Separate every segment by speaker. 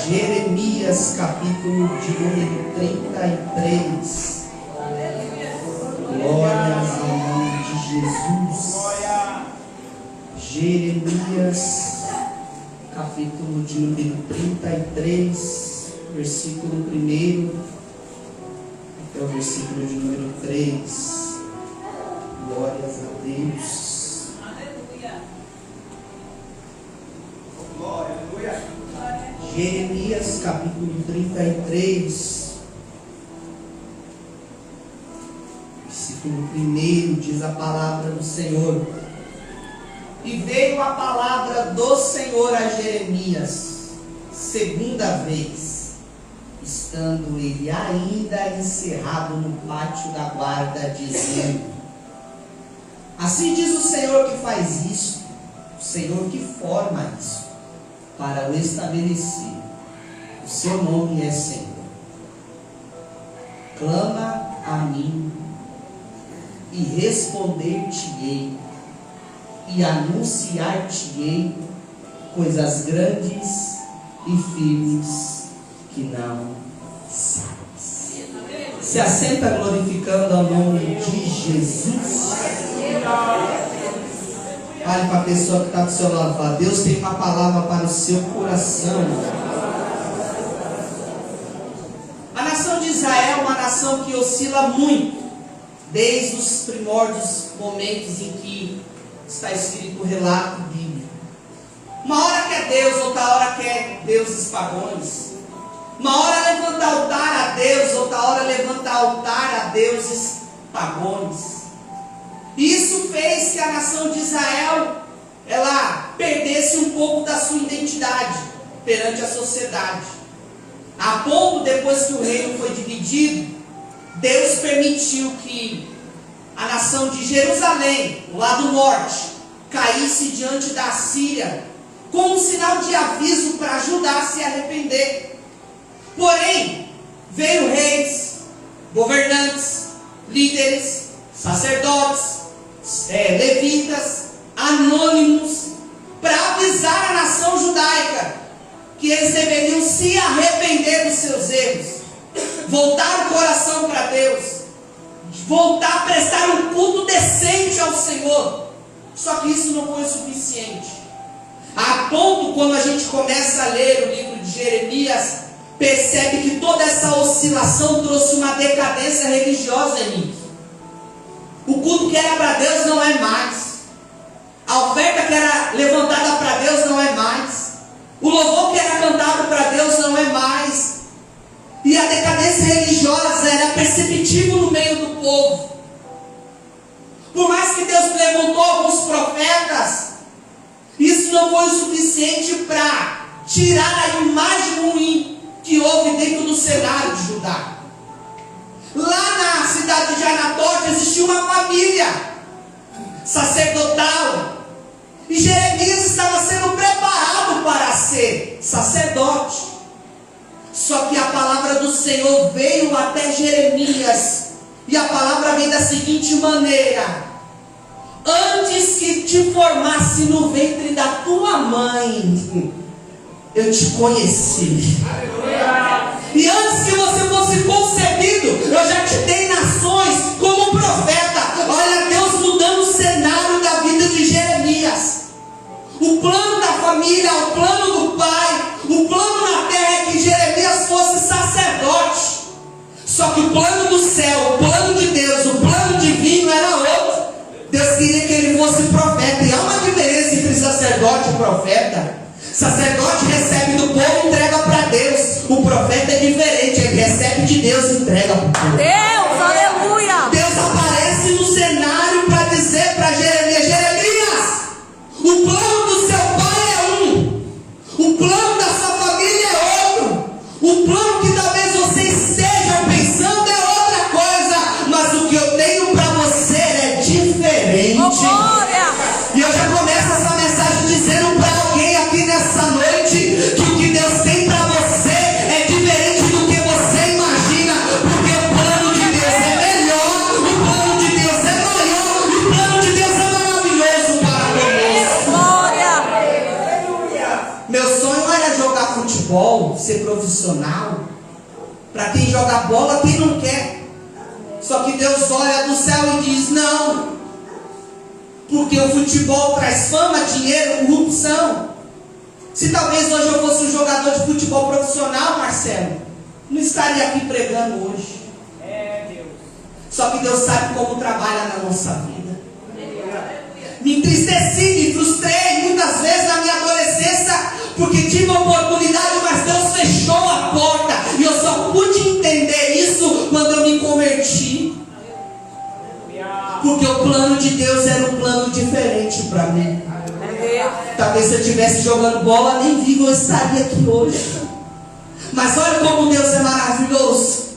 Speaker 1: Jeremias, capítulo de número 33. Glórias ao nome de Jesus. Jeremias, capítulo de número 33, versículo 1 até o versículo de número 3. Glórias a Deus. Jeremias capítulo 33, versículo 1, diz a palavra do Senhor: E veio a palavra do Senhor a Jeremias, segunda vez, estando ele ainda encerrado no pátio da guarda, dizendo: Assim diz o Senhor que faz isso, o Senhor que forma isso, para o estabelecer. O seu nome é Senhor. Clama a mim, e responder-te-ei, e anunciar-te-ei coisas grandes e firmes que não sabes. Se assenta glorificando ao nome de Jesus. Fale para a pessoa que está do seu lado, fala: Deus tem uma palavra para o seu coração. A nação de Israel é uma nação que oscila muito, desde os primórdios momentos em que está escrito o relato bíblico. Uma hora quer Deus, outra hora quer deuses pagãos. Uma hora levanta altar a Deus, outra hora levanta altar a deuses pagãos. Isso fez que a nação de Israel, ela perdesse um pouco da sua identidade perante a sociedade. A ponto, depois que o reino foi dividido, Deus permitiu que a nação de Jerusalém, do lado norte, caísse diante da Síria, como um sinal de aviso para Judá a se arrepender. Porém, veio reis, governantes, líderes, sacerdotes, levitas, anônimos, para avisar a nação judaica que eles deveriam se arrepender dos seus erros, voltar o coração para Deus, voltar a prestar um culto decente ao Senhor. Só que isso não foi suficiente. A ponto, quando a gente começa a ler o livro de Jeremias, percebe que toda essa oscilação trouxe uma decadência religiosa em mim. O culto que era para Deus não é mais. A oferta que era levantada para Deus não é mais. O louvor que era cantado para Deus não é mais. E a decadência religiosa era perceptível no meio do povo. Por mais que Deus levantou alguns profetas, isso não foi o suficiente para tirar a imagem ruim que houve dentro do cenário de Judá. Lá na cidade de Anatote existia uma família sacerdotal, e Jeremias estava sendo preparado para ser sacerdote. Só que a palavra do Senhor veio até Jeremias, e a palavra vem da seguinte maneira: antes que te formasse no ventre da tua mãe, eu te conheci. E antes que você fosse concebido, eu já te dei nações como profeta. Olha, Deus mudando o cenário da vida de Jeremias. O plano da família, o plano do pai, o plano na terra é que Jeremias fosse sacerdote. Só que o plano do céu, o plano de Deus, o plano divino era outro. Deus queria que ele fosse profeta. E há uma diferença entre sacerdote e profeta. Sacerdote recebe do povo e entrega para Deus. O profeta é diferente, ele recebe de Deus e entrega para o povo.
Speaker 2: Deus, aleluia!
Speaker 1: Deus aparece no cenário para dizer para Jeremias: Jeremias, o plano do seu pai é um, o plano da sua família é outro, o plano que talvez vocês estejam pensando é outra coisa, mas o que eu tenho para você é diferente.
Speaker 2: Oh, glória!
Speaker 1: E eu já começo essa mensagem dizendo para alguém aqui nessa noite que o que Deus tem para você é diferente do que você imagina, porque o plano de futebol, ser profissional. Para quem joga bola, quem não quer. Só que Deus olha do céu e diz: não. Porque o futebol traz fama, dinheiro, corrupção. Se talvez hoje eu fosse um jogador de futebol profissional, Marcelo, não estaria aqui pregando hoje.
Speaker 3: Deus.
Speaker 1: Só que Deus sabe como trabalha na nossa vida. Me entristeci, me frustrei muitas vezes na minha adolescência, porque tive a oportunidade, mas Deus fechou a porta. E eu só pude entender isso quando eu me converti. Porque o plano de Deus era um plano diferente para mim. Talvez se eu estivesse jogando bola, nem vivo eu estaria aqui hoje. Mas olha como Deus é maravilhoso.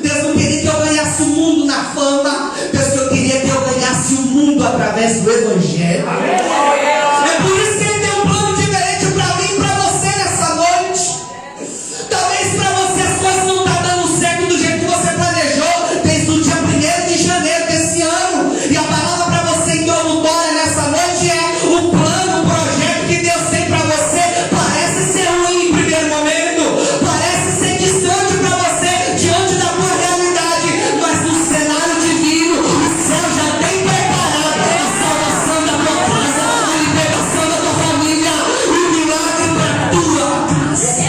Speaker 1: Deus não queria que eu ganhasse o mundo na fama. Deus que eu queria que eu ganhasse o mundo através do Evangelho. É por isso que Ele tem um plano diferente para mim e para você nessa noite. Talvez para você as coisas não estão dando certo do jeito que você planejou desde o dia 1º de janeiro desse ano. E a palavra para você que ouve glória nessa noite é: o plano, o projeto que Deus tem para você parece ser ruim em primeiro momento, parece ser distante para você diante da tua realidade, mas no cenário divino o céu já tem preparado a salvação da tua casa, a libertação da tua família, o milagre para tua casa.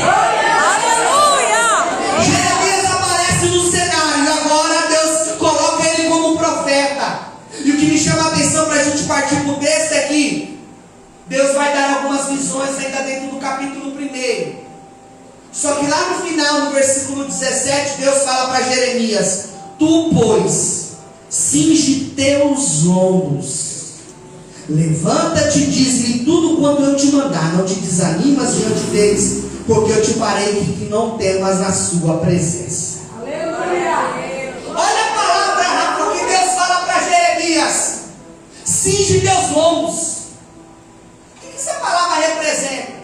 Speaker 2: Aleluia!
Speaker 1: Jeremias aparece no cenário e agora Deus coloca ele como profeta. E o que me chama a atenção para a gente partir para o texto é que Deus vai dar algumas visões ainda dentro do capítulo 1. Só que lá no final, no versículo 17, Deus fala para Jeremias: tu, pois, cinge teus lombos, levanta-te e diz-lhe tudo quanto eu te mandar, não te desanimas diante deles, porque eu te farei que não temas na sua presença. Olha a palavra, Rafa, que Deus fala para Jeremias: cinge teus lombos. O que essa palavra representa?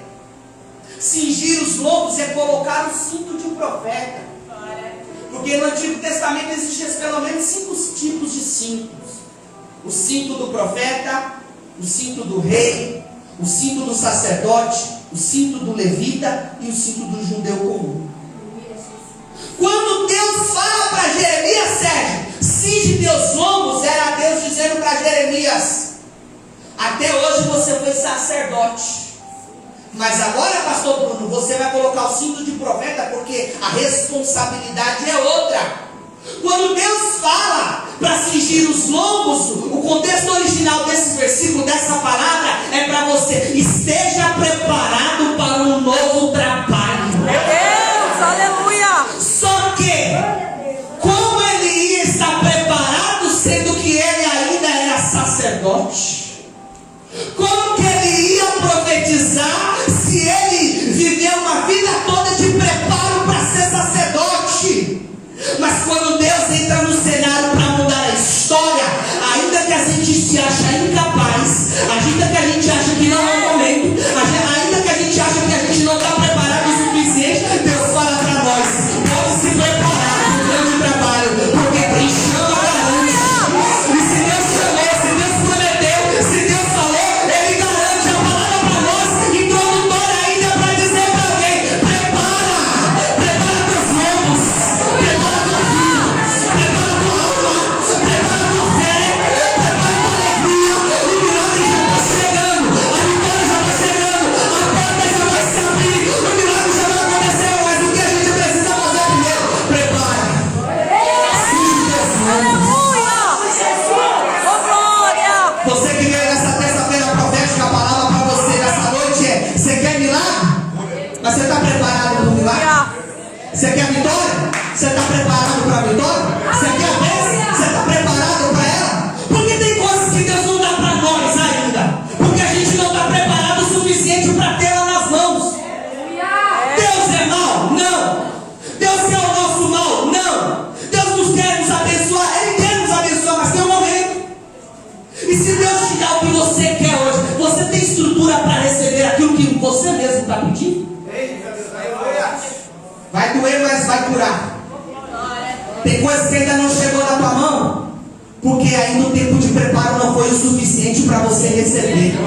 Speaker 1: Cingir os lombos é colocar o cinto de um profeta. Porque no Antigo Testamento existiam pelo menos 5 tipos de cintos: o cinto do profeta, o cinto do rei, o cinto do sacerdote, o cinto do levita e o cinto do judeu comum. Quando Deus fala para Jeremias, Sérgio, cinge teus lombos, era Deus dizendo para Jeremias: até hoje você foi sacerdote, mas agora, pastor Bruno, você vai colocar o cinto de profeta, porque a responsabilidade é outra. Quando Deus fala para cingir os lombos, o contexto original desse versículo, dessa palavra, é para você: esteja preparado para um novo trabalho.
Speaker 2: Meu Deus, aleluia!
Speaker 1: Só que, como ele ia estar preparado, sendo que ele ainda era sacerdote? Como que ele ia profetizar se ele viveu uma vida toda de preparo para ser sacerdote? Mas quando Deus entra no cenário para mudar a história, ainda que a gente se acha incapaz, ainda que a gente acha que não é o momento, ainda que a gente acha que a gente não está preparado o suficiente, Deus fala para nós: pode se preparar para o grande trabalho, porque quem chama garante. E se Deus chamou, se Deus prometeu, se Deus falou, Ele garante a palavra para nós, introdutória ainda para dizer para alguém: prepara teus lombos, prepara tua vida, prepara tua alma, prepara tua fé, prepara tua alegria. O milagre já está chegando, a vitória já está chegando, a porta já vai se abrir, o milagre já vai acontecer, mas o que a gente precisa fazer primeiro? Prepara. Cinge teus lombos.
Speaker 2: Aleluia! Oh, glória!
Speaker 1: Você que veio nessa terça-feira profética, a palavra para você nessa noite é: você quer milagre? Mas você está preparado para o milagre? Você quer vitória? Você está preparado para a vitória? Você quer a bênção? Você está preparado para ela? Porque tem coisas que Deus não dá para nós ainda, porque a gente não está preparado o suficiente para tê-la nas mãos. Deus é mau? Não. Deus quer o nosso mal? Não. Deus nos quer nos abençoar? Ele quer nos abençoar, mas tem um momento. E se Deus te dá o que você quer hoje, você tem estrutura para receber aquilo que você mesmo está pedindo? Vai doer, mas vai curar. Tem coisas que ainda não chegou na tua mão, porque ainda o tempo de preparo não foi o suficiente para você receber.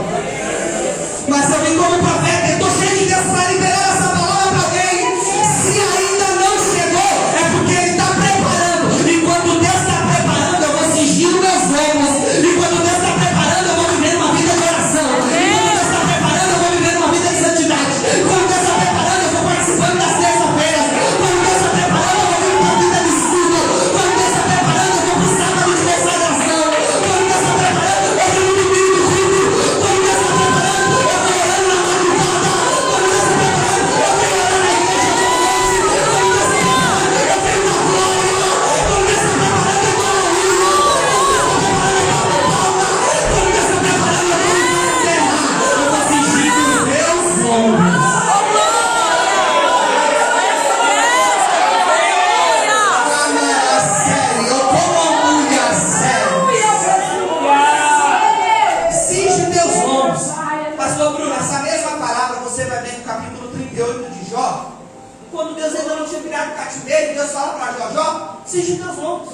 Speaker 1: Mas eu vim como profeta, eu estou cheio de Deus para liberar essa palavra vai ver no capítulo 38 de Jó, quando Deus ainda não tinha virado cativeiro, Deus fala para Jó: Jó, cinge teus lombos.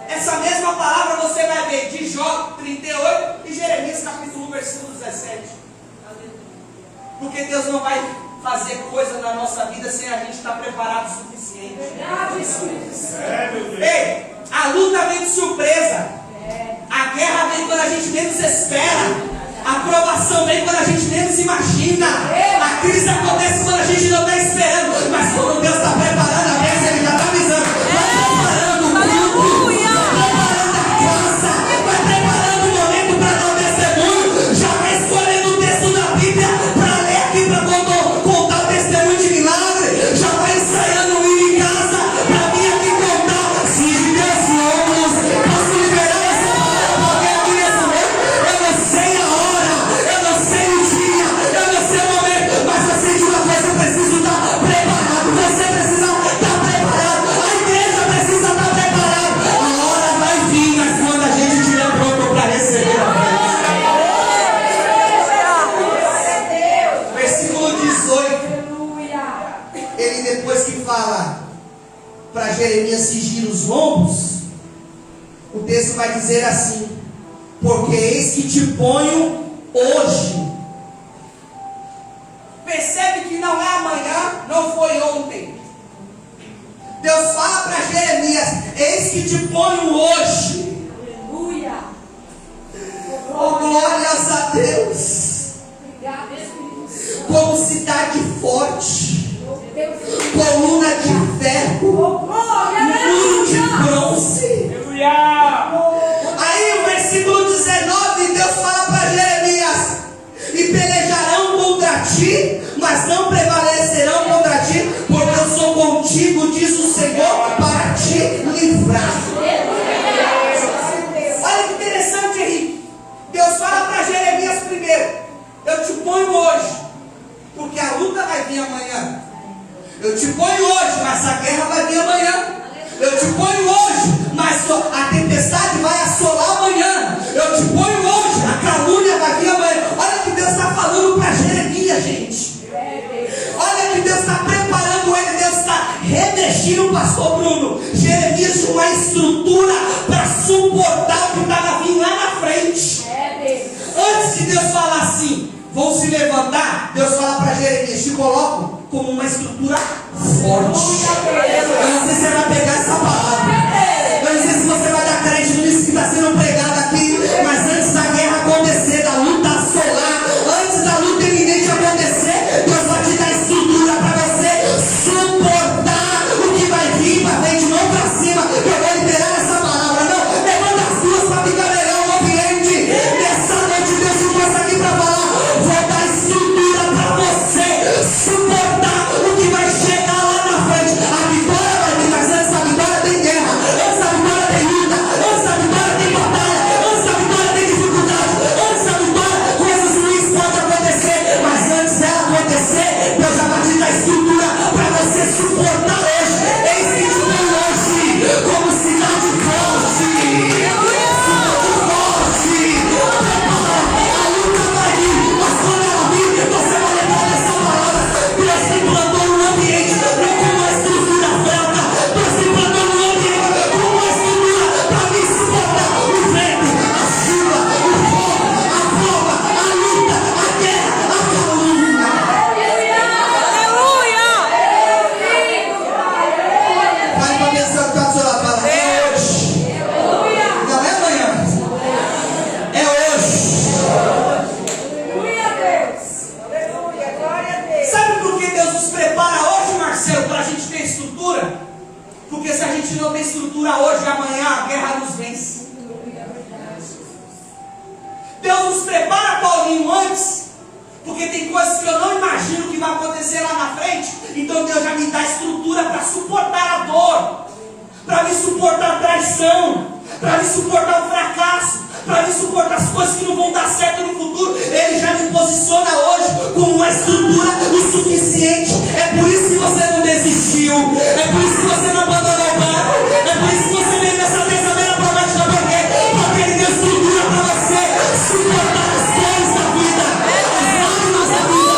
Speaker 1: Essa mesma palavra você vai ver de Jó 38 e Jeremias capítulo 1, versículo 17. Porque Deus não vai fazer coisa na nossa vida sem a gente estar preparado o suficiente. Ei, a luta vem de surpresa. A guerra vem quando a gente menos espera. A provação vem quando a gente menos imagina. A crise acontece quando a gente não está esperando. Mas quando Deus está preparando a bênção, Ele já está avisando. Vai preparando o culto, vai preparando a casa, vai preparando o momento para dar o testemunho. Já vai escolhendo o texto da Bíblia para ler aqui, para contar o testemunho de milagre. Já vai ensaiando ir em casa para vir aqui contar. Se Deus lombos, posso liberar essa palavra para alguém aqui nesse momento? Eu não sei a hora, eu não sei o dia, eu não sei o momento, mas eu sei de uma coisa: eu preciso estar preparado. Você precisa estar preparado. A igreja precisa estar preparada. A hora vai vir, mas quando a gente estiver pronto para receber a bênção. Versículo 18. Ele, depois que fala para Jeremias cingir os lombos, o texto vai dizer assim: porque eis que te ponho hoje. Percebe que não é amanhã, não foi ontem. Deus fala para Jeremias: eis que te ponho hoje. Oh, glórias a Deus. Como cidade forte, coluna de ferro, muro de bronze. Aí o versículo 19, Deus fala para Jeremias: e pelejarão contra ti, mas não prevalecerão contra ti, porque eu sou contigo, diz o Senhor, para te livrar. Olha que interessante, Henrique. Deus fala para Jeremias primeiro: eu te ponho hoje, porque a luta vai vir amanhã. Eu te ponho hoje, mas a guerra vai vir amanhã. Eu te ponho hoje, mas a tempestade vai assolar amanhã. Eu te ponho hoje, a calúnia vai vir amanhã. Olha que Deus está falando para Jeremias, gente. Olha que Deus está preparando ele. Deus está revestindo o pastor Bruno, Jeremias, de uma estrutura para suportar o que estava vindo lá na frente. Antes de Deus falar assim: vão se levantar, Deus fala para Jeremias: te coloco como uma estrutura forte. Eu não sei se você vai pegar essa palavra. Eu não sei se você vai dar crédito nisso que está sendo pregado aqui. Mas antes da guerra acontecer, da luta assolar, antes da luta iminente acontecer, Deus vai te dar estrutura para você suportar o que vai vir para frente, não para cima. Eu vou liberar essa palavra. Não, levanta as duas para ficar melhor o ambiente. Nessa noite Deus te trouxe aqui para falar: vou dar estrutura para você suportar o que vai chegar lá na frente. A vitória vai vir, mas antes da vitória tem guerra, antes da vitória tem luta, antes da vitória tem batalha, antes da vitória tem dificuldade, antes da vitória coisas ruins podem acontecer, mas antes dela acontecer, Deus já vai te dar estrutura para você suportar hoje. Eis que te põe hoje como cidade forte. Cidade forte. A luta vai vir, mas quando ela vir, você vai lembrar dessa palavra: Deus te plantou no ambiente, não com uma estrutura fraca. Deus te plantou no ambiente com uma estrutura para me suportar o vento, a chuva, o fogo, a prova, a luta, a guerra, a calúnia. Vai para a pessoa que está do seu lado, fala: é hoje. Não é amanhã, é hoje. Sabe por que Deus nos prepara hoje, Marcelo, para a gente ter estrutura? Porque se a gente não tem estrutura hoje, amanhã a guerra nos vence. Deus nos prepara, Paulinho, antes, porque tem coisas que eu não imagino que vai acontecer lá na frente. Então Deus já me dá estrutura para suportar a dor, para me suportar a traição, para me suportar o fracasso, para me suportar as coisas que não vão dar certo no futuro. Ele já me posiciona hoje como uma estrutura o suficiente. É por isso que você não desistiu, é por isso que você não abandonou o barco, é por isso que você veio nessa terça-feira promessa. Porque Ele deu estrutura para você suportar as dores da vida, as lágrimas da vida,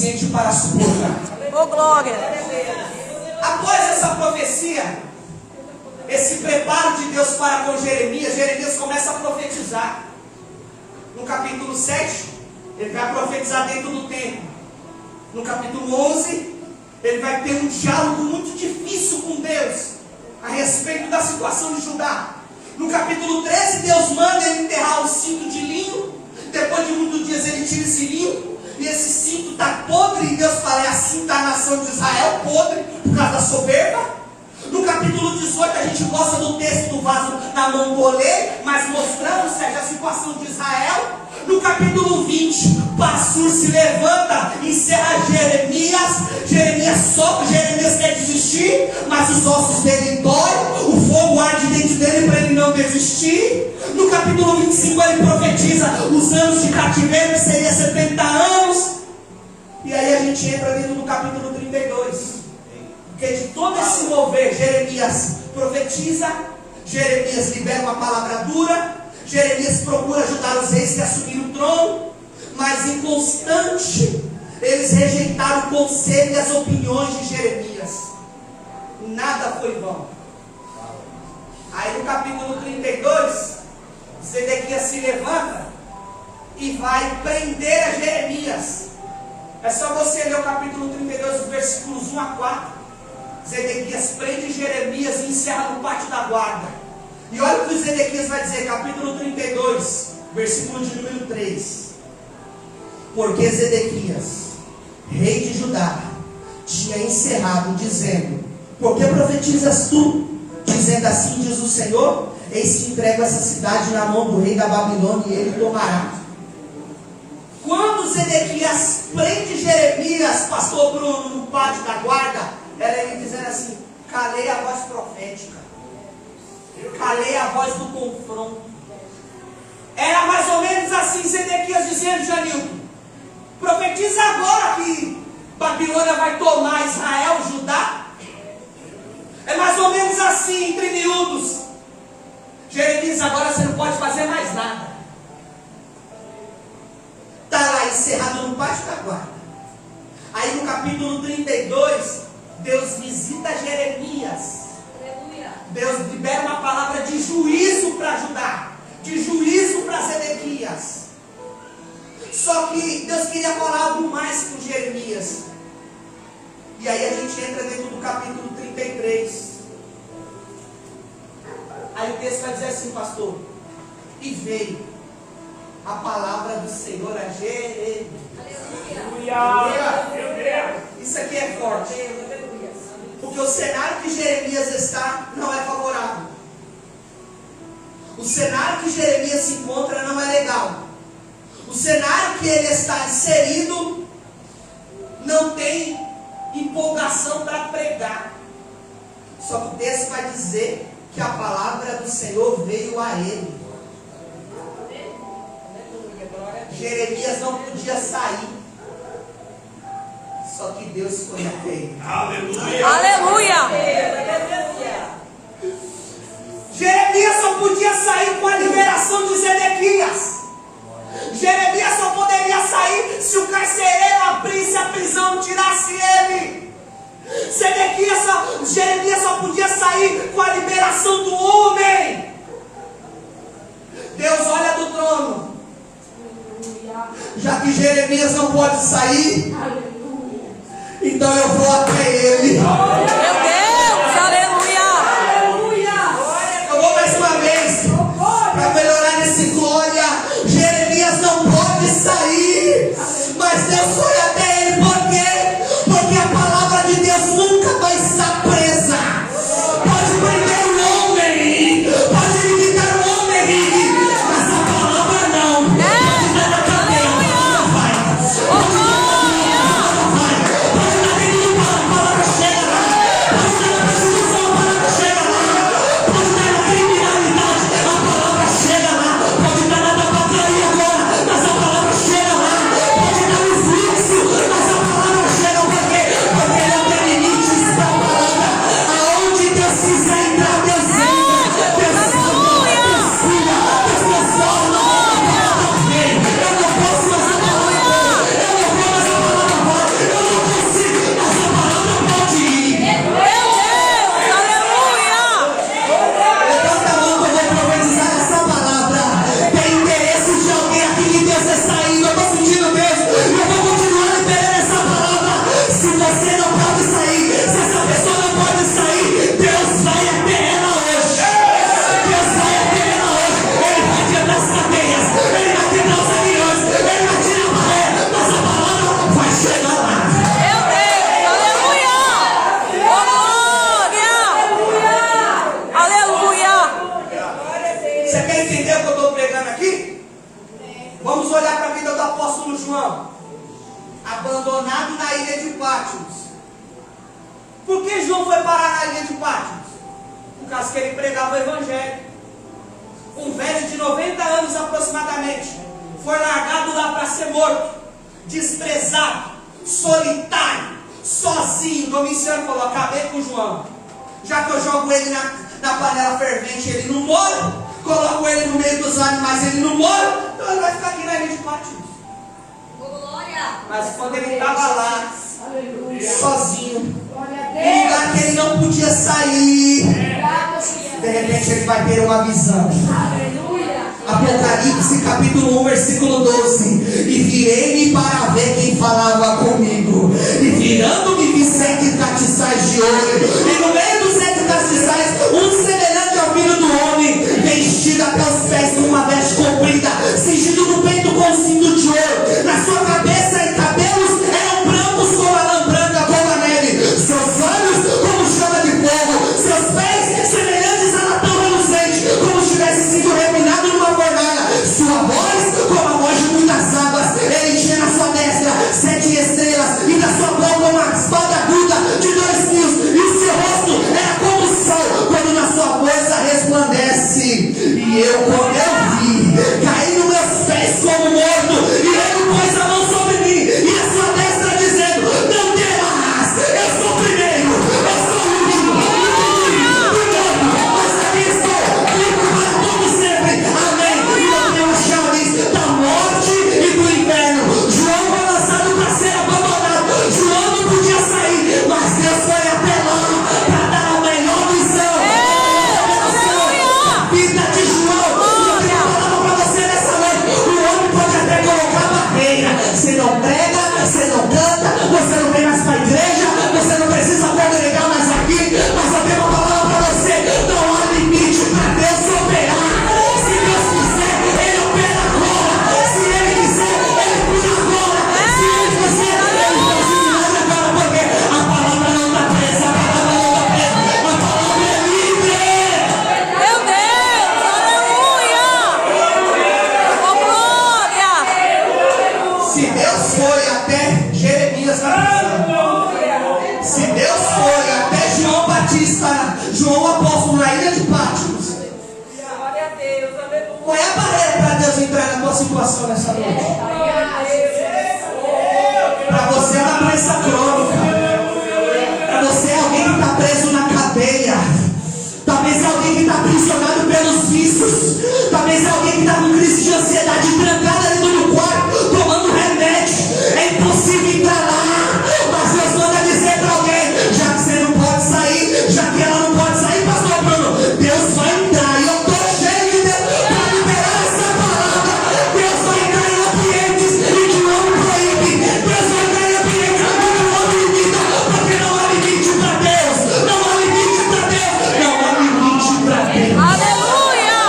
Speaker 1: suficiente para suportar.
Speaker 2: Oh, glória.
Speaker 1: Após essa profecia, esse preparo de Deus para com Jeremias, Jeremias começa a profetizar. No capítulo 7, ele vai profetizar dentro do templo. No capítulo 11, ele vai ter um diálogo muito difícil com Deus a respeito da situação de Judá. No capítulo 13, Deus manda ele enterrar o cinto de linho. Depois de muitos dias ele tira esse linho, e esse cinto está podre, e Deus fala: é assim está a nação de Israel, podre, por causa da soberba. No capítulo 18 a gente gosta do texto do vaso na mão do oleiro, mas mostrando, seja, a situação de Israel. No capítulo 20, Passur se levanta, encerra Jeremias. Jeremias sopra, Jeremias quer desistir, mas os ossos dele doem, o fogo arde dentro dele para ele não desistir. No capítulo 25 ele profetiza os anos de cativeiro, que seria 70 anos. E aí a gente entra dentro do capítulo 32. Porque de todo esse mover, Jeremias profetiza, Jeremias libera uma palavra dura, Jeremias procura ajudar os reis que assumiram o trono, mas inconstante, eles rejeitaram o conselho e as opiniões de Jeremias. Nada foi vão. Aí no capítulo 32, Zedequias se levanta e vai prender a Jeremias. É só você ler o capítulo 32, os versículos 1 a 4. Zedequias prende Jeremias e encerra no pátio da guarda. E olha o que Zedequias vai dizer, capítulo 32, versículo de número 3. Porque Zedequias, rei de Judá, tinha encerrado, dizendo: por que profetizas tu? Dizendo: assim diz o Senhor, eis que entrego essa cidade na mão do rei da Babilônia, e ele tomará. Quando Zedequias prende Jeremias, pastor Bruno, no pátio da guarda, era ele dizendo assim: calei a voz profética, calei a voz do confronto. Era mais ou menos assim Zedequias dizendo: Janilton, profetiza agora que Babilônia vai tomar Israel, Judá. É mais ou menos assim, entre miúdos. Jeremias, agora você não pode fazer mais nada. Está lá encerrado no pátio da guarda. Aí no capítulo 32, Deus visita Jeremias. Deus libera uma palavra de juízo para Judá, de juízo para Zedequias. Só que Deus queria falar algo mais com Jeremias. E aí a gente entra dentro do capítulo 33. Aí o texto vai dizer assim, pastor: e veio a palavra do Senhor a Jeremias. Aleluia! Isso aqui é forte. Porque o cenário que Jeremias está não é favorável. O cenário que Jeremias se encontra não é legal. O cenário que ele está inserido não tem empolgação para pregar. Só que o texto vai dizer que a palavra do Senhor veio a ele. Jeremias não podia sair. Só que Deus foi até ele.
Speaker 2: Aleluia! Aleluia!
Speaker 1: Jeremias só podia sair com a liberação de Zedequias. Jeremias só poderia sair se o carcereiro abrisse a prisão e tirasse ele. Jeremias só podia sair com a liberação do homem. Deus olha do trono. Já que Jeremias não pode sair, então eu vou até ele.
Speaker 2: Meu Deus, aleluia!
Speaker 1: Eu vou mais uma vez, para melhorar nesse glória. Jeremias não pode sair, mas Deus foi até ele. Por quê? Porque a palavra de Deus nunca vai estar presa. Pode prender o homem, pode limitar o homem, mas a palavra não. Pode dar na cadeia, não vai. Pode dar dentro do palavra chega. João, abandonado na ilha de Patmos. Por que João foi parar na ilha de Patmos? Por causa que ele pregava o evangelho. Um velho de 90 anos aproximadamente foi largado lá para ser morto, desprezado, solitário, sozinho. Domiciano falou: acabei com João, já que eu jogo ele na panela fervente, ele não morre, coloco ele no meio dos animais, ele não morre, então ele vai ficar aqui na ilha de Patmos. Mas quando ele estava lá, sozinho, num lugar que ele não podia sair, de repente ele vai ter uma visão. Apocalipse capítulo 1, versículo 12. E virei-me para ver quem falava comigo. E virando-me vi 7 castiçais de ouro. E no meio dos 7 castiçais, um semelhante ao filho do homem, vestido até os pés com uma veste comprida, cingido no peito com um cinto de ouro. Na sua cabeça e cabelos eram brancos como a lã branca, como a neve. Seus olhos como chama de fogo. Seus pés semelhantes a latão reluzente, como se tivesse sido refinado numa fornalha. Sua voz como a voz de muitas águas. Ele tinha na sua destra 7 estrelas, e da sua boca uma espada aguda de 2 fios, e o seu rosto era como o sol quando na sua força resplandece. E eu, quando eu vi, caí nos meus pés como morto, e ele pôs a mão sobre mim e a sua destra, dizendo: não temas, eu sou o primeiro, eu sou o último, mas aqui estou, vivo para todo sempre. Amém. E eu tenho as chaves da morte e do inferno. João foi lançado para ser abandonado. João não podia sair, mas Deus foi até lá para dar a melhor visão. A vida de João. Eu tenho uma palavra para você nessa noite. O homem pode até colocar barreira. Você não prega, você não canta, você não vem mais para a igreja, você não precisa congregar mais aqui, mas eu tenho uma palavra para você: não há limite para Deus operar. Se Deus quiser, Ele opera agora. Se Ele quiser, Ele cura agora. Se Ele quiser, Ele faz milagre agora, porque a palavra não está presa, a palavra não está presa, a palavra é livre.
Speaker 2: Meu Deus, aleluia! Oh, glória!
Speaker 1: Se Deus foi até Jeremias na prisão, se Deus foi até João Batista, João apóstolo na ilha de Patmos, qual é a barreira para Deus entrar na tua situação nessa noite? Para você é uma doença crônica, para você é alguém que está preso na cadeia, talvez é alguém que está aprisionado pelos vícios, talvez é alguém que está com crise de ansiedade, trancada dentro do quarto, tomando remédio. É impossível entrar lá, mas Deus manda dizer para alguém: já que você não pode sair, já que ela não pode sair, pastor Bruno, Deus vai entrar. E eu estou cheio de Deus para liberar essa palavra. Deus vai entrar em ambientes em que o homem proíbe. Deus vai entrar em ambientes em que o homem limita, porque não há limite para Deus. Não há limite para Deus. Não há limite para Deus.
Speaker 2: Aleluia!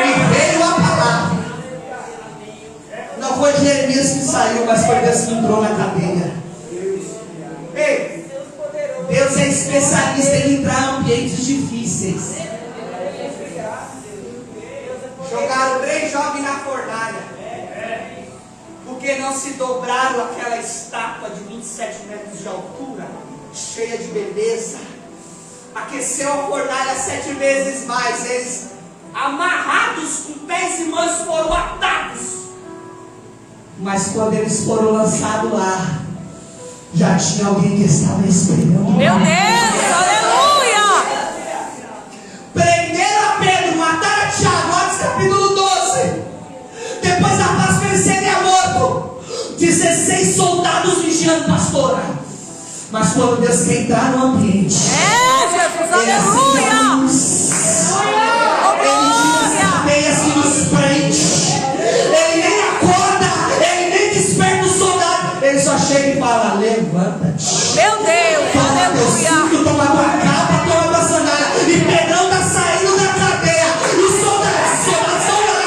Speaker 1: E veio a palavra. Não foi Jeremias que saiu, mas foi Deus que entrou na cadeia. Ei, Deus é especialista em entrar em ambientes difíceis. Jogaram 3 jovens na fornalha, porque não se dobraram aquela estátua de 27 metros de altura, cheia de beleza. Aqueceu a fornalha 7 vezes mais. Eles, amarrados com pés e mãos, foram atados. Mas quando eles foram lançados lá, já tinha alguém que estava esperando.
Speaker 2: Meu Deus, aleluia!
Speaker 1: Prenderam a Pedro, mataram a Tiago, Atos capítulo 12. Depois da Páscoa ele seria morto. 16 soldados vigiando, pastora. Mas quando Deus quer entrar no ambiente,
Speaker 2: Jesus,
Speaker 1: Ele acende a
Speaker 2: aleluia!
Speaker 1: luz.
Speaker 2: Oh,
Speaker 1: Ele tira as
Speaker 2: glória!
Speaker 1: cadeias que nos prende. Ele nem acorda, ele nem desperta o soldado. Ele só chega e fala: levanta-te.
Speaker 2: Meu Deus,
Speaker 1: Toma teu
Speaker 2: aleluia!
Speaker 1: cinto, toma tua capa, toma tua sandália. E Pedrão está saindo da cadeia. E os soldados estão lá.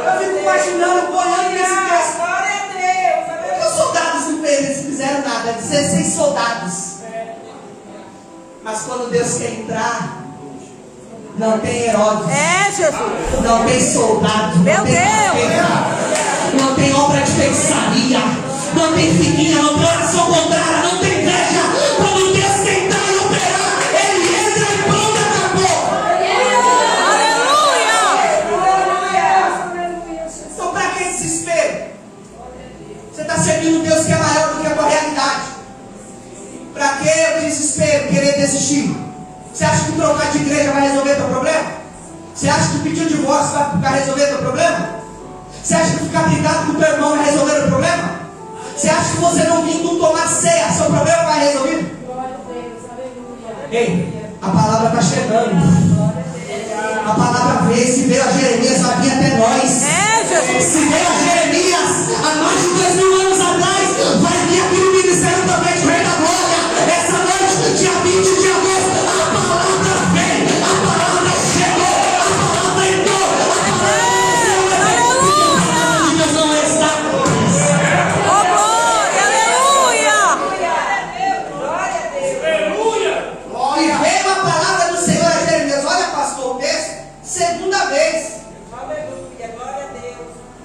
Speaker 1: Eu fico imaginando, boiando nesse texto. Porque os soldados não fizeram nada. 16 soldados. Mas quando Deus quer entrar, não tem Herodes,
Speaker 2: É, Jesus.
Speaker 1: não tem soldado,
Speaker 2: Meu
Speaker 1: não tem
Speaker 2: Deus.
Speaker 1: não tem obra de feitiçaria, não tem figuinha, não tem oração contrária, não tem inveja. Quando Deus tentar e operar, Ele entra e pronto, acabou.
Speaker 2: Aleluia.
Speaker 1: Então para que desespero? Você está servindo um Deus que é maior do que a tua realidade. Para que o desespero, querer desistir? Você acha que trocar de igreja vai resolver teu problema? Você acha que pedir o divórcio vai resolver teu problema? Você acha que ficar brigado com o teu irmão vai resolver o problema? Você acha que você não vir não tomar ceia, seu problema vai resolver? Ei, a palavra está chegando. A palavra veio, se veio a Jeremias, vai vir até nós.
Speaker 2: É, Jesus.
Speaker 1: Se veio a Jeremias há mais de 2000 anos atrás, vai vir aqui no ministério também de Rei da Glória. Essa noite, dia 20 de agosto, a palavra veio, a palavra chegou, a palavra entrou, a palavra de Deus não está.
Speaker 2: Oh, glória, aleluia.
Speaker 1: E veio a palavra do Senhor a Jeremias. Olha, pastor, o texto, segunda vez.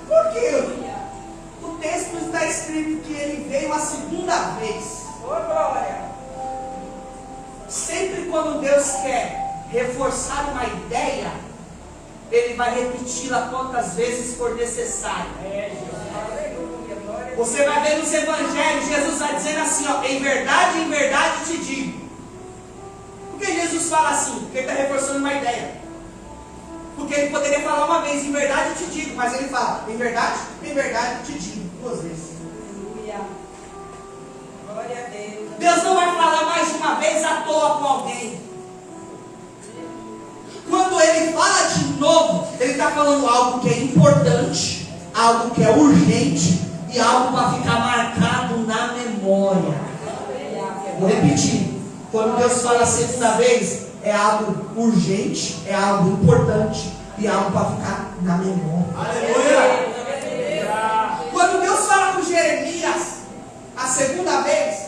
Speaker 1: Por quê? O texto está escrito que ele veio a segunda vez. Sempre quando Deus quer reforçar uma ideia, Ele vai repeti-la quantas vezes for necessário. Você vai ver nos evangelhos, Jesus vai dizendo assim, ó, em verdade te digo. Por que Jesus fala assim? Porque ele está reforçando uma ideia. Porque ele poderia falar uma vez, em verdade te digo, mas ele fala, em verdade te digo, duas vezes. Deus não vai falar mais de uma vez à toa com alguém. Quando ele fala de novo, ele está falando algo que é importante, algo que é urgente e algo para ficar marcado na memória. Vou repetir. Quando Deus fala a segunda vez, é algo urgente, é algo importante e algo para ficar na memória.
Speaker 3: Aleluia!
Speaker 1: Quando Deus fala com Jeremias a segunda vez,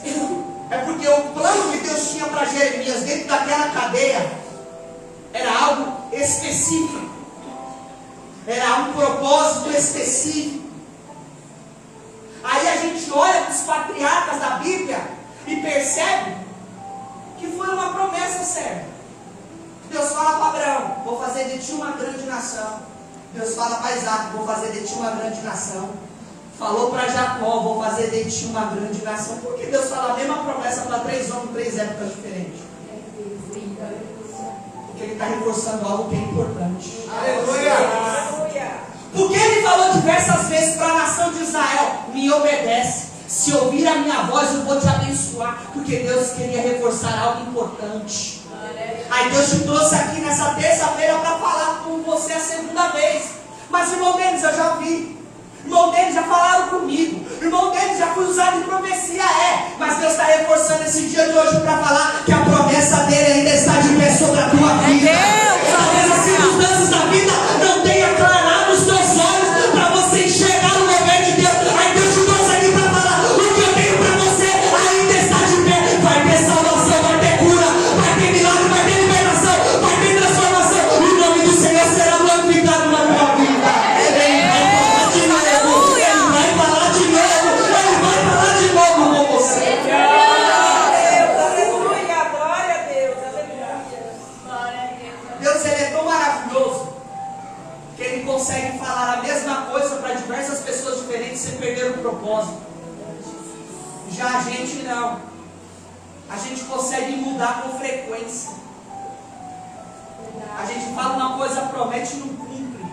Speaker 1: é porque o plano que Deus tinha para Jeremias dentro daquela cadeia era algo específico, era um propósito específico. Aí a gente olha para os patriarcas da Bíblia e percebe que foi uma promessa certa. Deus fala para Abraão, vou fazer de ti uma grande nação. Deus fala para Isaac, vou fazer de ti uma grande nação. Falou para Jacó, vou fazer de ti uma grande nação. Por que Deus fala a mesma promessa para 3 homens, 3 épocas diferentes? Porque Ele está reforçando algo que é importante.
Speaker 3: Aleluia!
Speaker 1: Porque Ele falou diversas vezes para a nação de Israel, me obedece. Se ouvir a minha voz, eu vou te abençoar. Porque Deus queria reforçar algo importante. Aí Deus te trouxe aqui nessa terça-feira para falar com você a segunda vez. Mas irmão deles, eu já ouvi. Irmão deles já falaram comigo. Irmão deles já foi usado em profecia, mas Deus está reforçando esse dia de hoje para falar que a promessa dele ainda está de pé sobre a tua vida. Talvez as circunstâncias da vida não tenha aclarado os teus olhos para você enxergar o mover de Deus. Aí Deus te trouxe aqui para falar, o que eu tenho para você ainda está de pé. Vai ter salvação, vai ter cura, vai ter milagre, vai ter liberação, vai ter transformação. E o nome do Senhor será glorificado na tua vida. Consegue falar a mesma coisa para diversas pessoas diferentes sem perder o propósito. Já a gente não. A gente consegue mudar com frequência. A gente fala uma coisa, promete e não cumpre.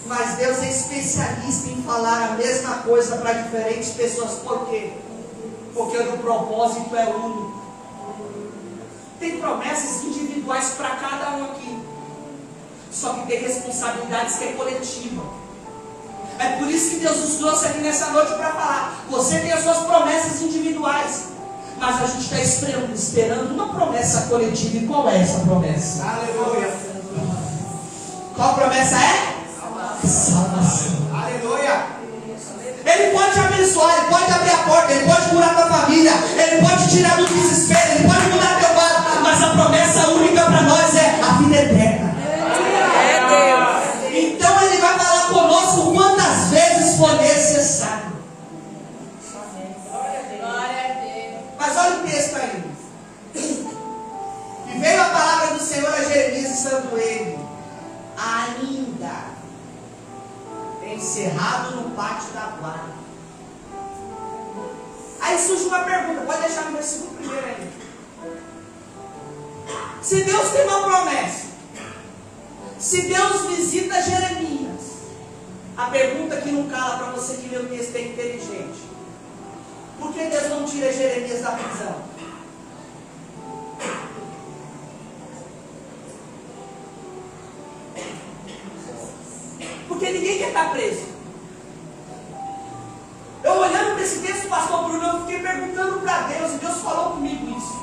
Speaker 1: Mas Deus é especialista em falar a mesma coisa para diferentes pessoas. Por quê? Porque o propósito é único. Tem promessas individuais para cada um aqui. Só que tem responsabilidades que é coletiva. É por isso que Deus nos trouxe aqui nessa noite para falar. Você tem as suas promessas individuais, mas a gente está esperando uma promessa coletiva. E qual é essa promessa?
Speaker 3: Aleluia!
Speaker 1: Qual promessa é? Salvação.
Speaker 3: Aleluia!
Speaker 1: Ele pode te abençoar, Ele pode abrir a porta, Ele pode curar tua família, Ele pode te tirar do desespero, Ele pode mudar teu quadro. Mas a promessa única para nós é a vida eterna. estando ele ainda encerrado no pátio da guarda. Aí surge uma pergunta, pode deixar no versículo 1 aí. Se Deus tem uma promessa, se Deus visita Jeremias, a pergunta que não cala para você que lê o texto é inteligente: por que Deus não tira Jeremias da prisão? Porque ninguém quer estar preso. Eu olhando para esse texto, pastor Bruno, eu fiquei perguntando para Deus, e Deus falou comigo isso.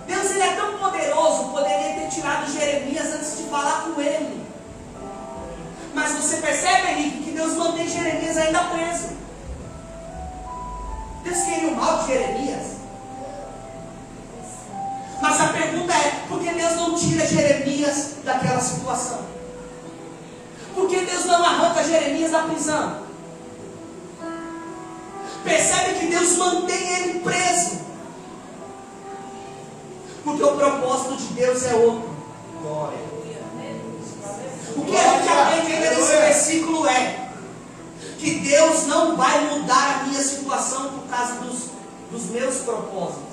Speaker 1: Deus, ele é tão poderoso, poderia ter tirado Jeremias antes de falar com ele. Mas você percebe, Henrique, que Deus mantém Jeremias ainda preso. Deus queria o mal de Jeremias. Mas a pergunta é, por que Deus não tira Jeremias daquela situação? Por que Deus não arranca Jeremias da prisão? Percebe que Deus mantém ele preso. Porque o propósito de Deus é outro. O que a gente aprende ainda nesse versículo é que Deus não vai mudar a minha situação por causa dos meus propósitos.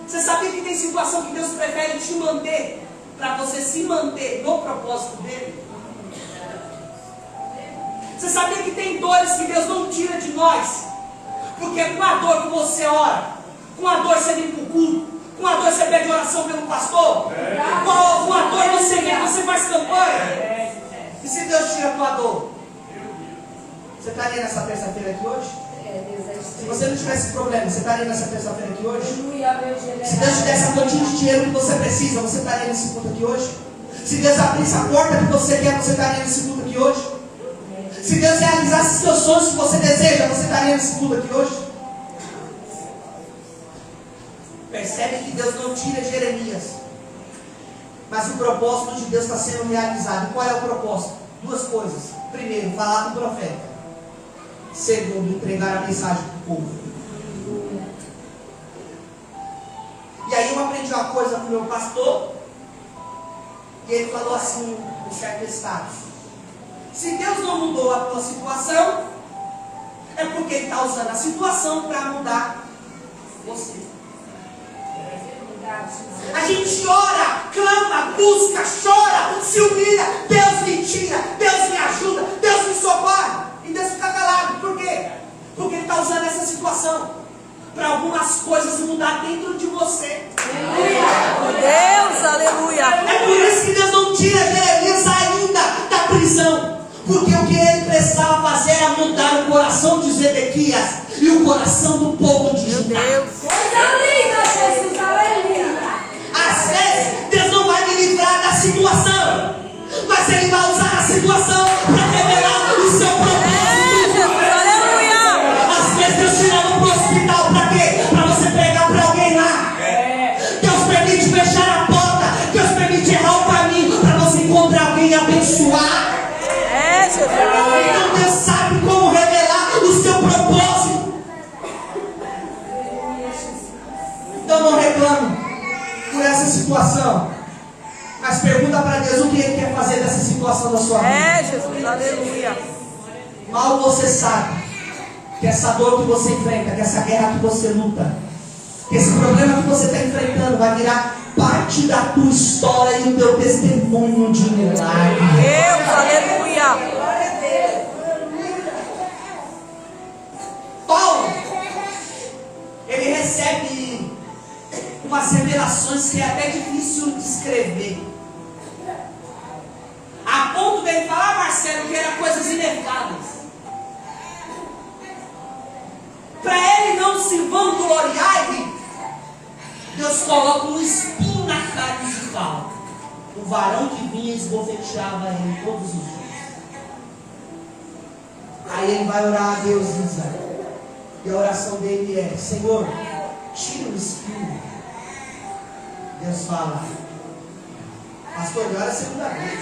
Speaker 1: Você sabia que tem situação que Deus prefere te manter para você se manter no propósito dele? Você sabia que tem dores que Deus não tira de nós? Porque com a dor que você ora, com a dor você vem para o culto, com a dor você pede oração pelo pastor, com a dor você vem, você faz campanha. E se Deus tira a tua dor? Você estaria nessa terça-feira aqui hoje? Se você não tivesse problema, você estaria nessa terça-feira aqui hoje? Se Deus te desse a quantia de dinheiro que você precisa, você estaria nesse culto aqui hoje? Se Deus abrisse a porta que você quer, você estaria nesse culto aqui hoje? Se Deus realizasse seus sonhos que você deseja, você estaria nesse culto aqui hoje? Percebe que Deus não tira Jeremias, mas o propósito de Deus está sendo realizado. E qual é o propósito? Duas coisas. Primeiro, falar com o profeta. Segundo, entregar a mensagem para o povo. E aí eu aprendi uma coisa com o meu pastor, e ele falou assim, em certo estado: se Deus não mudou a tua situação, é porque Ele está usando a situação para mudar você. A gente ora, clama, busca, chora, se humilha. Deus me tira, Deus me ajuda, Deus me socorre. E Deus fica calado. Por quê? Porque Ele está usando essa situação para algumas coisas mudar dentro de você.
Speaker 2: Deus, aleluia.
Speaker 1: É por isso que Deus não tira Jeremias ainda da prisão. Porque o que ele precisava fazer era mudar o coração de Zedequias e o coração do povo de Judá.
Speaker 4: Coisa linda, Jesus, aleluia.
Speaker 1: Às vezes, Deus não vai me livrar da situação, mas Ele vai usar a situação para revelar o seu propósito.
Speaker 2: Aleluia.
Speaker 1: Às vezes, Deus te leva para o hospital para quê? Para você pregar para alguém lá. Deus permite fechar a porta, Deus permite errar o caminho para você encontrar alguém e abençoar. Então Deus sabe como revelar o seu propósito. Então não reclame por essa situação, mas pergunta para Deus o que Ele quer fazer dessa situação da sua vida.
Speaker 2: Jesus, aleluia.
Speaker 1: Mal você sabe que essa dor que você enfrenta, que essa guerra que você luta, que esse problema que você está enfrentando vai virar parte da tua história e o teu testemunho de milagre.
Speaker 2: Deus, aleluia.
Speaker 1: Paulo, ele recebe umas revelações que é até difícil de escrever, a ponto dele falar, Marcelo, que eram coisas inefáveis. Para ele não se vangloriar, Deus coloca um espinho na carne de Paulo, o varão que vinha e esbofeteava ele todos os dias. Aí ele vai orar a Deus, Israel. E a oração dele é: Senhor, tira o espinho. Deus fala: pastor, ele ora a segunda vez.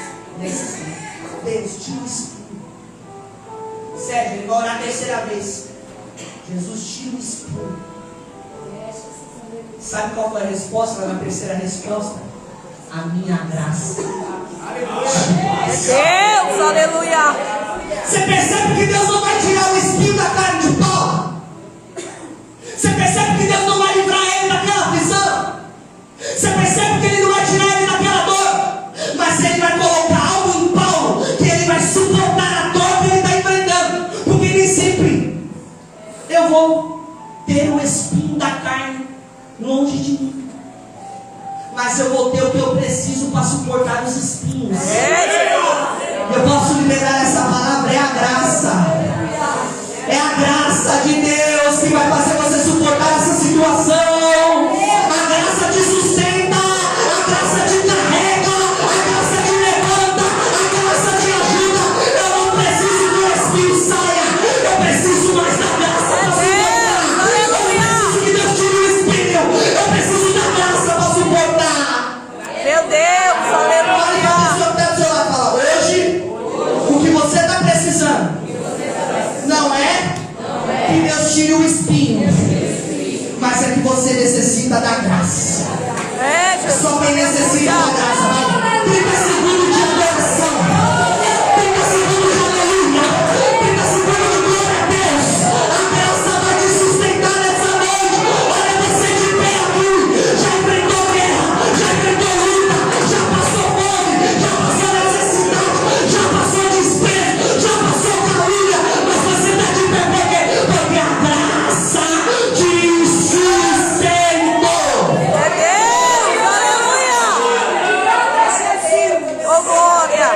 Speaker 1: Deus, tira o espinho. Sérgio, ele vai orar a terceira vez. Jesus, tira o espinho. Sabe qual foi a resposta? Na terceira resposta: a minha graça.
Speaker 2: Deus, aleluia.
Speaker 1: Você percebe que Deus não vai tirar o espinho da carne de pau? Você percebe que Deus não vai livrar ele daquela prisão? Você percebe que ele não vai tirar ele daquela dor? Mas ele vai colocar algo em Paulo, que ele vai suportar a dor que ele está enfrentando. Porque nem sempre eu vou ter o espinho da carne longe de mim, mas eu vou ter o que eu preciso para suportar os espinhos. Eu posso liberar essa palavra, é a graça. É a graça de Deus que vai fazer você suportar essa situação. A graça te sustenta, a graça te carrega, a graça te levanta, a graça te ajuda. Eu não preciso que o espinho saia, eu preciso mais da graça para suportar. Eu preciso que Deus tire o espinho, eu preciso da graça para suportar.
Speaker 2: Meu Deus, aleluia.
Speaker 1: Hoje, o que você está precisando não é que Deus tire o espinho, mas é que você necessita da graça. Só quem necessita da graça. Vai. 30 segundos de adoração, 30 segundos de aleluia, 30 segundos de glória a Deus. A graça vai te sustentar nessa noite. Olha você de pé aqui, já enfrentou guerra, já enfrentou luta, já passou fome, já passou necessidade, já passou desprezo, já passou calúnia, mas você está de pé porque a graça te sustentou.
Speaker 2: É Deus, aleluia. Oh, glória.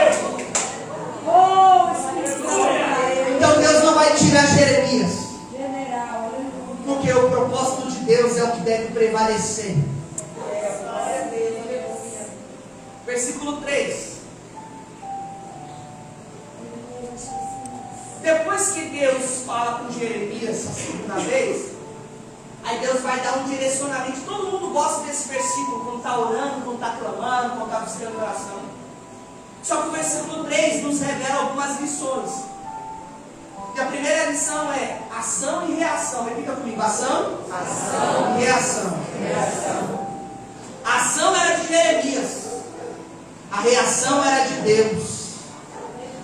Speaker 1: Então Deus não vai tirar Jeremias, porque o propósito de Deus é o que deve prevalecer. Versículo 3. Depois que Deus fala com Jeremias a segunda vez, aí Deus vai dar um direcionamento. Todo mundo gosta desse versículo, quando está orando, quando está clamando, quando está buscando oração. Só que o versículo 3 nos revela algumas lições. E a primeira lição é ação e reação. Repita comigo: ação e reação. A ação era de Jeremias, a reação era de Deus.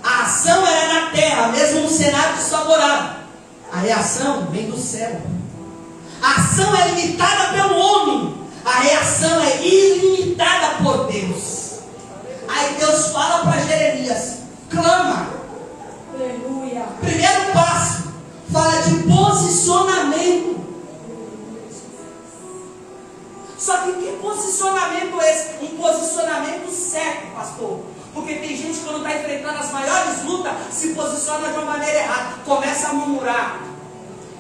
Speaker 1: A ação era na terra, mesmo no cenário desfavorável. A reação vem do céu. A ação é limitada pelo homem, a reação é ilimitada por Deus. Aí Deus fala para Jeremias: clama. Primeiro passo, fala de posicionamento. Só que posicionamento é esse? Um posicionamento certo, pastor. Porque tem gente que quando está enfrentando as maiores lutas, se posiciona de uma maneira errada. Começa a murmurar,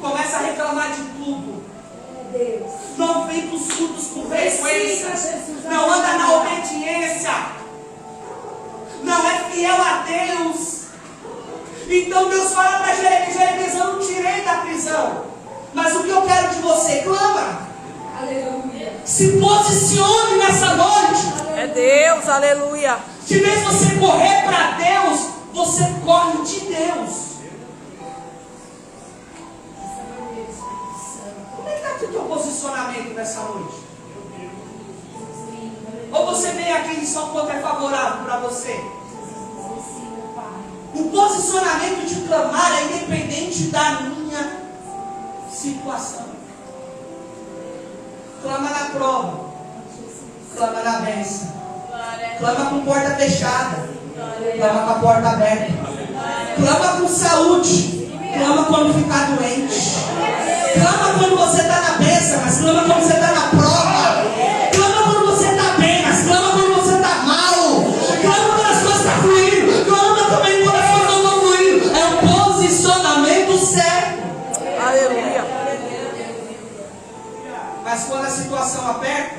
Speaker 1: começa a reclamar de tudo. Não vem para os cultos com frequência, não anda na obediência, não é fiel a Deus. Então Deus fala para Jeremias: Jeremias, eu não tirei da prisão, mas o que eu quero de você? Clama. Se posicione nessa noite.
Speaker 2: É Deus, aleluia.
Speaker 1: De vez você correr para Deus, você corre de Deus. Como é que está aqui o teu posicionamento nessa noite? Ou você vem aqui só quando é favorável para você? O posicionamento de clamar é independente da minha situação. Clama na prova, clama na bênção, clama com porta fechada, clama com a porta aberta, clama com saúde, clama quando ficar doente, clama quando você está na bênção, mas clama quando você está na prova, clama quando você está bem, mas clama quando você está mal, clama quando as coisas estão fluindo, clama também quando as coisas não estão fluindo. É um posicionamento certo.
Speaker 2: Aleluia.
Speaker 1: Mas quando a situação aperta,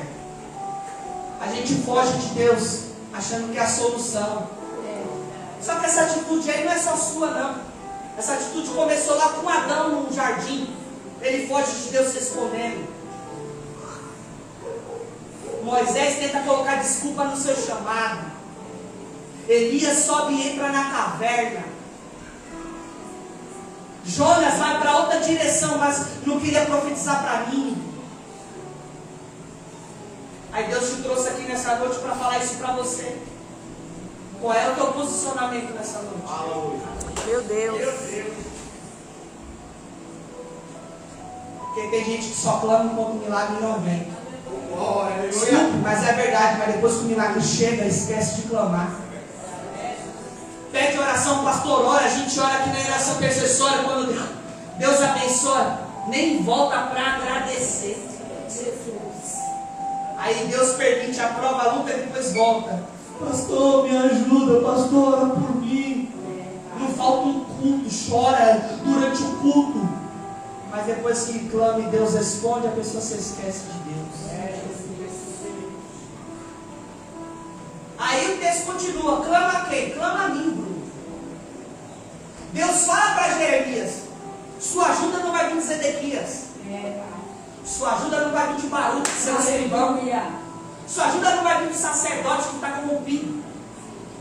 Speaker 1: a gente foge de Deus, achando que é a solução. Só que essa atitude aí não é só sua, não. Essa atitude começou lá com Adão no jardim. Ele foge de Deus se escondendo. Moisés tenta colocar desculpa no seu chamado. Elias sobe e entra na caverna. Jonas vai para outra direção, mas não queria profetizar para mim. Aí Deus te trouxe aqui nessa noite para falar isso para você. Qual é o teu posicionamento nessa noite?
Speaker 2: Meu Deus.
Speaker 1: Porque tem gente que só clama enquanto o milagre não vem.
Speaker 3: Aleluia.
Speaker 1: Desculpe, mas é verdade. Mas depois que o milagre chega, esquece de clamar. Pede oração, pastor, ora. A gente ora aqui na oração intercessória. Quando Deus abençoa, nem volta para agradecer. Aí Deus permite a prova, a luta e depois volta. Pastor, me ajuda, pastor, ora por mim. Não falta um culto, chora durante o culto. Mas depois que clama e Deus responde, a pessoa se esquece de Deus. Aí o texto continua, clama a quem? Clama a mim, Bruno. Deus fala para Jeremias, sua ajuda não vai vir de Zedequias. Sua ajuda não vai vir de Baruque, seu escrivão. Sua ajuda não vai vir do sacerdote que está corrompido.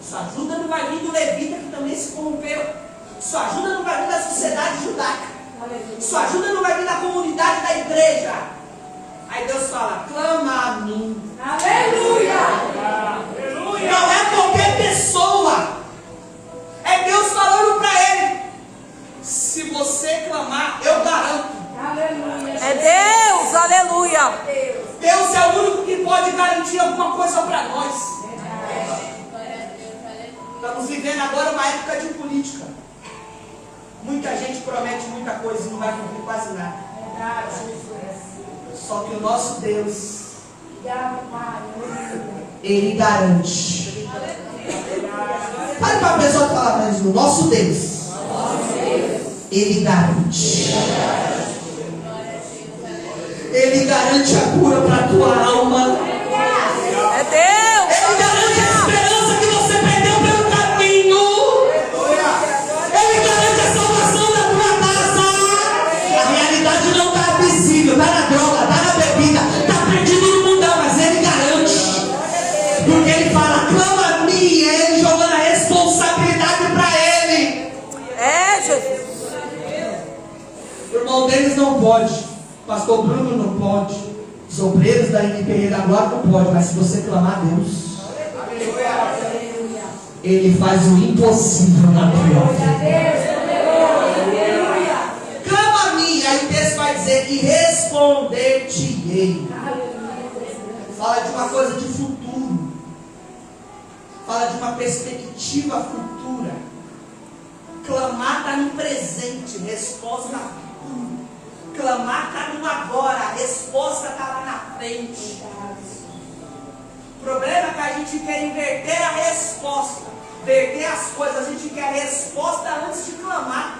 Speaker 1: Sua ajuda não vai vir do levita que também se corrompeu. Sua ajuda não vai vir da sociedade judaica. Sua ajuda não vai vir da comunidade da igreja. Aí Deus fala, clama a mim.
Speaker 4: Aleluia!
Speaker 1: Não é qualquer pessoa. É Deus falando para ele. Se você clamar, eu garanto.
Speaker 4: Aleluia!
Speaker 2: É Deus, aleluia.
Speaker 1: Deus é o único que pode garantir alguma coisa para nós. Estamos vivendo agora uma época de política. Muita gente promete muita coisa e não vai cumprir quase nada. Só que o nosso Deus, Ele garante. Fale para a pessoa que fala mais o nosso Deus, Ele garante. Ele garante a cura para a tua alma.
Speaker 2: É Deus,
Speaker 1: Ele garante a
Speaker 2: aleluia.
Speaker 1: esperança que você perdeu pelo caminho. Ele garante a salvação da tua casa. A realidade não está visível, está na droga, está na bebida, está perdido no mundão, mas Ele garante. Porque Ele fala, clama a mim, e Ele jogando a responsabilidade para Ele.
Speaker 2: É, Jesus.
Speaker 1: O irmão deles não pode, o pastor Bruno não pode, os obreiros da NPR da Glória não pode, mas se você clamar a Deus, Ele faz o impossível na tua vida. Clama a mim, aí o texto vai dizer, e responder-te-ei. Fala de uma coisa de futuro. Fala de uma perspectiva futura. Clamar está no presente, resposta. Clamar está no agora, a resposta está lá na frente. O problema é que a gente quer inverter a resposta, inverter as coisas, a gente quer a resposta antes de clamar.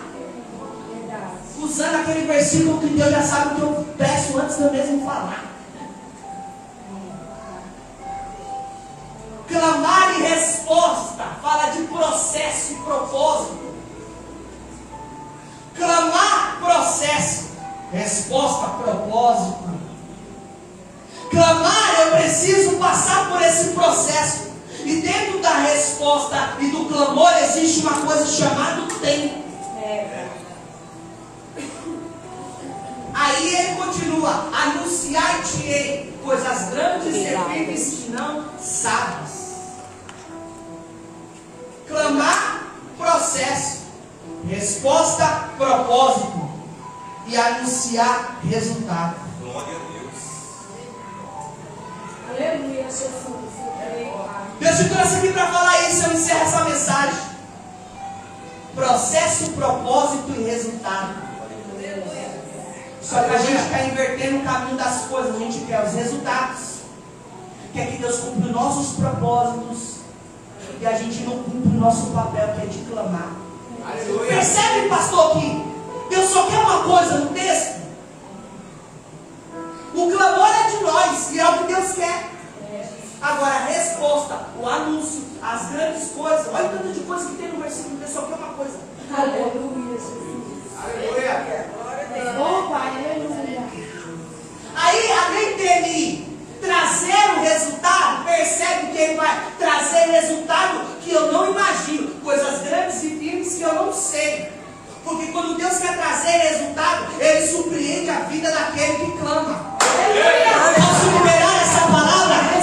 Speaker 1: Usando aquele versículo que Deus já sabe o que eu peço antes de eu mesmo falar. Clamar e resposta fala de processo e propósito. Clamar, processo. Resposta, propósito. Clamar, eu preciso passar por esse processo. E dentro da resposta e do clamor existe uma coisa chamada tempo. Aí ele continua, anunciar-te-ei coisas grandes e firmes que não sabes. Clamar, processo. Resposta, propósito. E anunciar resultado.
Speaker 3: Glória a Deus.
Speaker 4: Aleluia, Jesus.
Speaker 1: Deus te trouxe aqui para falar isso, eu encerro essa mensagem. Processo, propósito e resultado. Só que a gente quer inverter no caminho das coisas, a gente quer os resultados. Quer que Deus cumpra os nossos propósitos. E a gente não cumpre o nosso papel, que é de clamar.
Speaker 3: Aleluia.
Speaker 1: Percebe, pastor, que Deus só quer uma coisa no texto? O clamor é de nós e é o que Deus quer. Agora a resposta, o anúncio, as grandes coisas, olha o tanto de coisa que tem no versículo, Deus só quer uma coisa.
Speaker 4: Aleluia, Jesus.
Speaker 3: Aleluia.
Speaker 4: Oh, Pai, aleluia.
Speaker 1: Aí, além dele trazer o resultado, percebe que ele vai trazer resultado que eu não imagino, coisas grandes e firmes que eu não sei. Porque quando Deus quer trazer resultado, Ele surpreende a vida daquele que clama. Posso liberar essa palavra?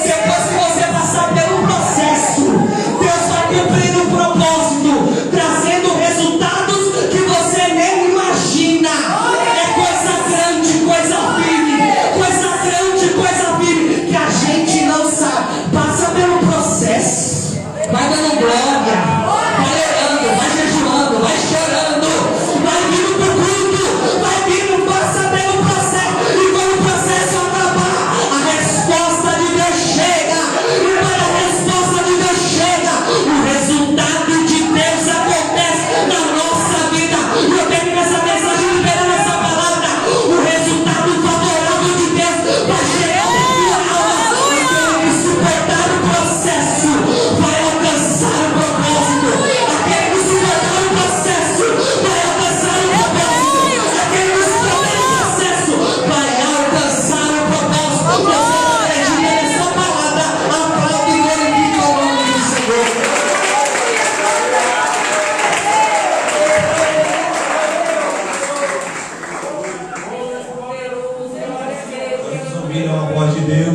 Speaker 5: Ouviram a voz de Deus?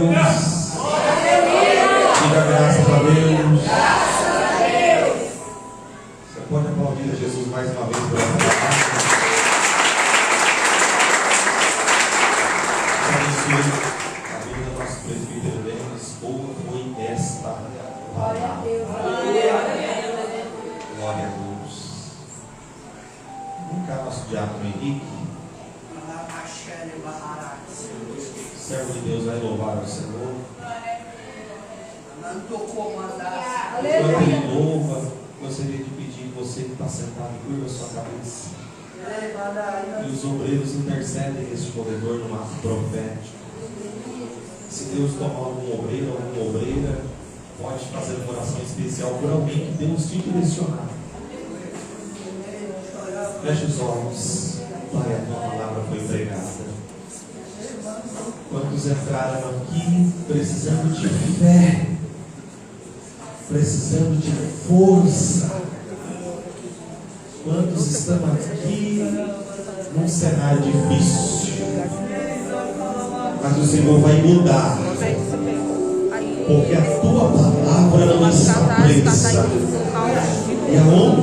Speaker 5: Diga graças a Deus. Você pode aplaudir a Jesus mais uma vez por essa palavra. Abençoe a vida do nosso presbítero Denis. Boa foi esta palavra. Glória a Deus. Vamos cá, nosso diácono Henrique. Servo de Deus vai louvar o Senhor. Enquanto ele louva, gostaria de pedir que você que está sentado, curva a sua cabeça. E os obreiros intercedem neste corredor no ato profético. Se Deus tomar algum obreiro ou alguma obreira, pode fazer uma oração especial por alguém que Deus te direcionar. Feche os olhos. Pai, a tua palavra foi pregada. Quantos entraram aqui precisando de fé, precisando de força? Quantos estão aqui num cenário difícil? Mas o Senhor vai mudar, porque a tua palavra não está presa. E aonde